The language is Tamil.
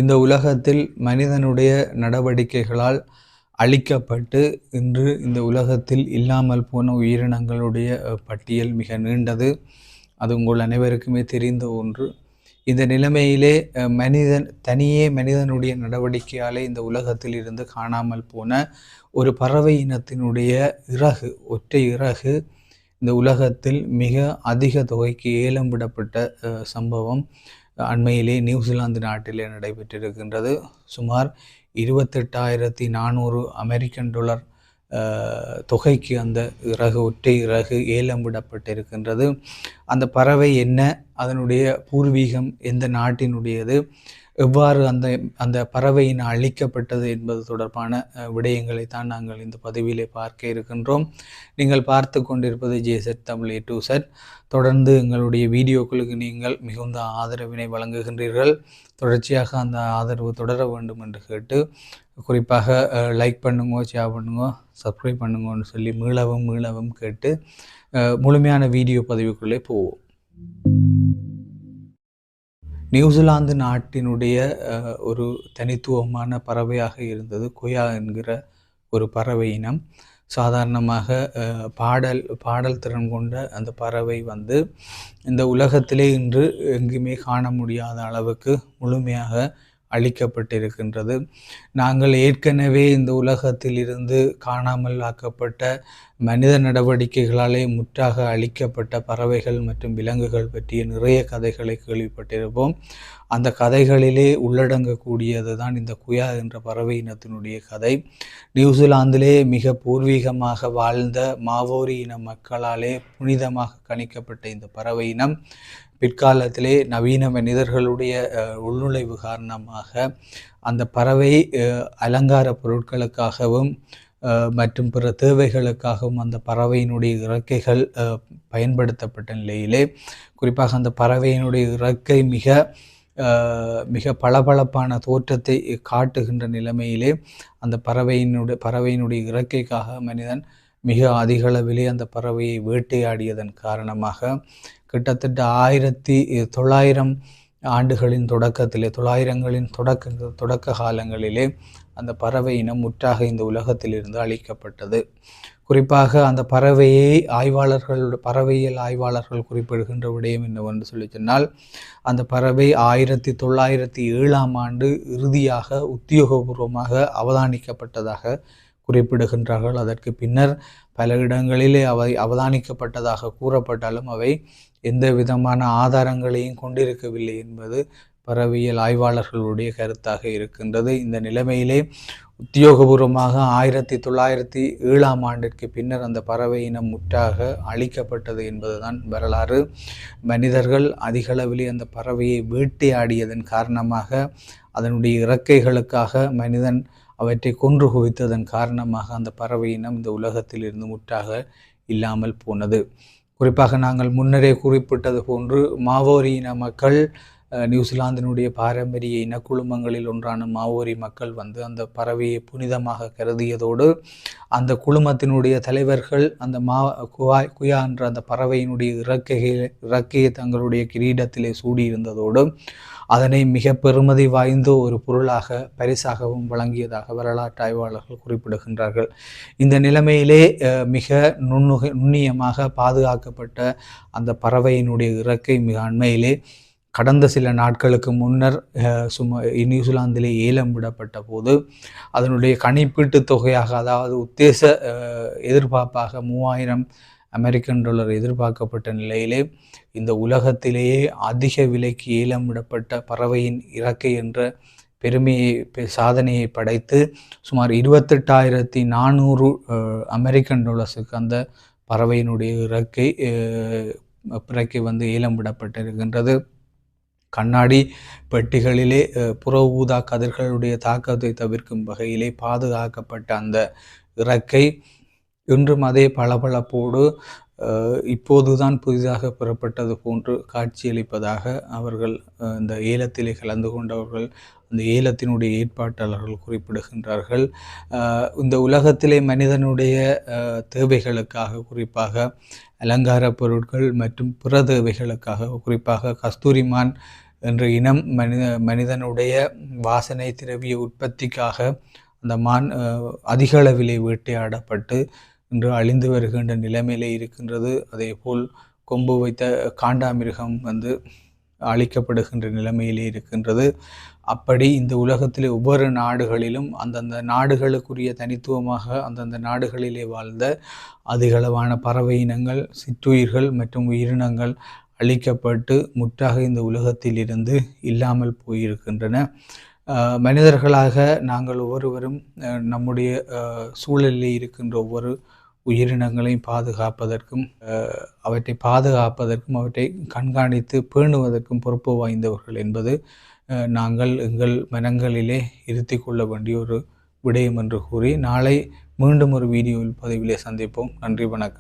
இந்த உலகத்தில் மனிதனுடைய நடவடிக்கைகளால் அழிக்கப்பட்டு இன்று இந்த உலகத்தில் இல்லாமல் போன உயிரினங்களுடைய பட்டியல் மிக நீண்டது. அது உங்கள் அனைவருக்குமே தெரிந்த ஒன்று. இந்த நிலைமையிலே மனிதனுடைய நடவடிக்கையாலே இந்த உலகத்தில் இருந்து காணாமல் போன ஒரு பறவை இனத்தினுடைய ஒற்றை இறகு இந்த உலகத்தில் மிக அதிக தொகைக்கு ஏலம் விடப்பட்ட சம்பவம் அண்மையிலே நியூசிலாந்து நாட்டிலே நடைபெற்றிருக்கின்றது. சுமார் 28,400 அமெரிக்கன் டாலர் தொகைக்கு அந்த ஒற்றை இறகு ஏலம் விடப்பட்டிருக்கின்றது. அந்த பறவை என்ன, அதனுடைய பூர்வீகம் எந்த நாட்டினுடையது, எவ்வாறு அந்த பறவையின் அழிக்கப்பட்டது என்பது தொடர்பான விடயங்களைத்தான் நாங்கள் இந்த பதிவிலே பார்க்க இருக்கின்றோம். நீங்கள் பார்த்து கொண்டிருப்பது JZ Tamil A to Z. தொடர்ந்து எங்களுடைய வீடியோக்களுக்கு நீங்கள் மிகுந்த ஆதரவினை வழங்குகின்றீர்கள். தொடர்ச்சியாக அந்த ஆதரவு தொடர வேண்டும் என்று கேட்டு, குறிப்பாக லைக் பண்ணுங்க, ஷேர் பண்ணுங்க, சப்ஸ்கிரைப் பண்ணுங்கன்னு சொல்லி மீளவும் கேட்டு முழுமையான வீடியோ பதிவுக்குள்ளே போவோம். நியூசிலாந்து நாட்டினுடைய ஒரு தனித்துவமான பறவையாக இருந்தது குயா என்கிற ஒரு பறவை இனம். சாதாரணமாக பாடல் திறன் கொண்ட அந்த பறவை இந்த உலகத்திலே இன்று எங்குமே காண முடியாத அளவுக்கு முழுமையாக அழிக்கப்பட்டிருக்கின்றது. நாங்கள் ஏற்கனவே இந்த உலகத்தில் இருந்து காணாமல் ஆக்கப்பட்ட மனித நடவடிக்கைகளாலே முற்றாக அழிக்கப்பட்ட பறவைகள் மற்றும் விலங்குகள் பற்றிய நிறைய கதைகளை கேள்விப்பட்டிருப்போம். அந்த கதைகளிலே உள்ளடங்கக்கூடியது தான் இந்த குயா என்ற பறவை இனத்தினுடைய கதை. நியூசிலாந்திலே மிக பூர்வீகமாக வாழ்ந்த மாவோரி இன மக்களாலே புனிதமாக கணிக்கப்பட்ட இந்த பறவை இனம் பிற்காலத்திலே நவீன மனிதர்களுடைய உள்நுழைவு காரணமாக அந்த பறவை அலங்கார பொருட்களுக்காகவும் மற்றும் பிற தேவைகளுக்காகவும் அந்த பறவையினுடைய இறக்கைகள் பயன்படுத்தப்பட்ட நிலையிலே, குறிப்பாக அந்த பறவையினுடைய இறக்கை மிக பளபளப்பான தோற்றத்தை காட்டுகின்ற நிலைமையிலே அந்த பறவையினுடைய இறக்கைக்காக மனிதன் மிக அதிகளவிலே அந்த பறவையை வேட்டையாடியதன் காரணமாக கிட்டத்தட்ட 1900 ஆண்டுகளின் தொடக்கத்திலே, 900களின் தொடக்க காலங்களிலே அந்த பறவை இனம் முற்றாக இந்த உலகத்திலிருந்து அழிக்கப்பட்டது. குறிப்பாக அந்த பறவையியல் ஆய்வாளர்கள் குறிப்பிடுகின்ற விடயம் என்னவென்று சொல்லி சொன்னால், அந்த பறவை 1907ஆம் ஆண்டு இறுதியாக உத்தியோகபூர்வமாக அவதானிக்கப்பட்டதாக குறிப்பிடுகின்றார்கள். அதற்கு பின்னர் பல இடங்களிலே அவை அவதானிக்கப்பட்டதாக கூறப்பட்டாலும் அவை எந்த விதமான ஆதாரங்களையும் கொண்டிருக்கவில்லை என்பது பறவையியல் ஆய்வாளர்களுடைய கருத்தாக இருக்கின்றது. இந்த நிலைமையிலே உத்தியோகபூர்வமாக 1907ஆம் ஆண்டிற்கு பின்னர் அந்த பறவை இனம் முற்றாக அழிக்கப்பட்டது என்பதுதான் வரலாறு. மனிதர்கள் அதிகளவிலே அந்த பறவையை வேட்டையாடியதன் காரணமாக, அதனுடைய இறக்கைகளுக்காக மனிதன் அவற்றை கொன்று குவித்ததன் காரணமாக அந்த பறவை இனம் இந்த உலகத்தில் இருந்து முற்றாக இல்லாமல் போனது. குறிப்பாக நாங்கள் முன்னரே குறிப்பிட்டது போன்று மாவோரி இன மக்கள், நியூசிலாந்தினுடைய பாரம்பரிய இனக்குழுமங்களில் ஒன்றான மாவோரி மக்கள் அந்த பறவையை புனிதமாக கருதியதோடு, அந்த குழுமத்தினுடைய தலைவர்கள் அந்த குயா என்ற அந்த பறவையினுடைய இறக்கையை தங்களுடைய கிரீடத்திலே சூடியிருந்ததோடு அதனை மிக பெருமதி வாய்ந்த ஒரு பரிசாகவும் வழங்கியதாக வரலாற்று ஆய்வாளர்கள் குறிப்பிடுகின்றார்கள். இந்த நிலைமையிலே மிக நுண்ணியமாக பாதுகாக்கப்பட்ட அந்த பறவையினுடைய இறக்கை மிக அண்மையிலே கடந்த சில நாட்களுக்கு முன்னர் நியூசிலாந்திலே ஏலம் விடப்பட்ட போது அதனுடைய கணிப்பீட்டு தொகையாக, அதாவது உத்தேச எதிர்பார்ப்பாக 3000 அமெரிக்கன் டாலர் எதிர்பார்க்கப்பட்ட நிலையிலே இந்த உலகத்திலேயே அதிக விலைக்கு ஏலம் விடப்பட்ட பறவையின் இறக்கை என்ற சாதனையை படைத்து சுமார் 28,400 அமெரிக்கன் டாலர்ஸுக்கு அந்த பறவையினுடைய இறக்கை ஏலம் விடப்பட்டிருக்கின்றது. கண்ணாடி பெட்டிகளிலே புற ஊதா கதிர்களுடைய தாக்கத்தை தவிர்க்கும் வகையிலே பாதுகாக்கப்பட்ட அந்த இறக்கை இன்றும் அதே பளபளப்போடு இப்போதுதான் புதிதாக பெறப்பட்டது போன்று காட்சியளிப்பதாக அவர்கள் இந்த ஏலத்திலே கலந்து கொண்டவர்கள், அந்த ஏலத்தினுடைய ஏற்பாட்டாளர்கள் குறிப்பிடுகின்றார்கள். இந்த உலகத்திலே மனிதனுடைய தேவைகளுக்காக, குறிப்பாக அலங்கார பொருட்கள் மற்றும் பிற தேவைகளுக்காக, குறிப்பாக கஸ்தூரிமான் என்ற இனம் மனிதனுடைய வாசனை திரவிய உற்பத்திக்காக அந்த மான் அதிக அளவிலே வேட்டையாடப்பட்டு இன்று அழிந்து வருகின்ற நிலைமையிலே இருக்கின்றது. அதேபோல் கொம்பு வைத்த காண்டாமிருகம் அழிக்கப்படுகின்ற நிலைமையிலே இருக்கின்றது. அப்படி இந்த உலகத்திலே ஒவ்வொரு நாடுகளிலும் அந்தந்த நாடுகளுக்குரிய தனித்துவமாக அந்தந்த நாடுகளிலே வாழ்ந்த அதிகளவான பறவை இனங்கள், சிற்றுயிர்கள் மற்றும் உயிரினங்கள் அழிக்கப்பட்டு முற்றாக இந்த உலகத்தில் இருந்து இல்லாமல் போயிருக்கின்றன. மனிதர்களாக நாங்கள் ஒவ்வொருவரும் நம்முடைய சூழலில் இருக்கின்ற ஒவ்வொரு உயிரினங்களையும் பாதுகாப்பதற்கும் அவற்றை கண்காணித்து பேணுவதற்கும் பொறுப்பு வாய்ந்தவர்கள் என்பது நாங்கள் எங்கள் மனங்களிலே இருத்தி கொள்ள வேண்டிய ஒரு விடயம் என்று கூறி நாளை மீண்டும் ஒரு வீடியோவில் பதிவிலே சந்திப்போம். நன்றி, வணக்கம்.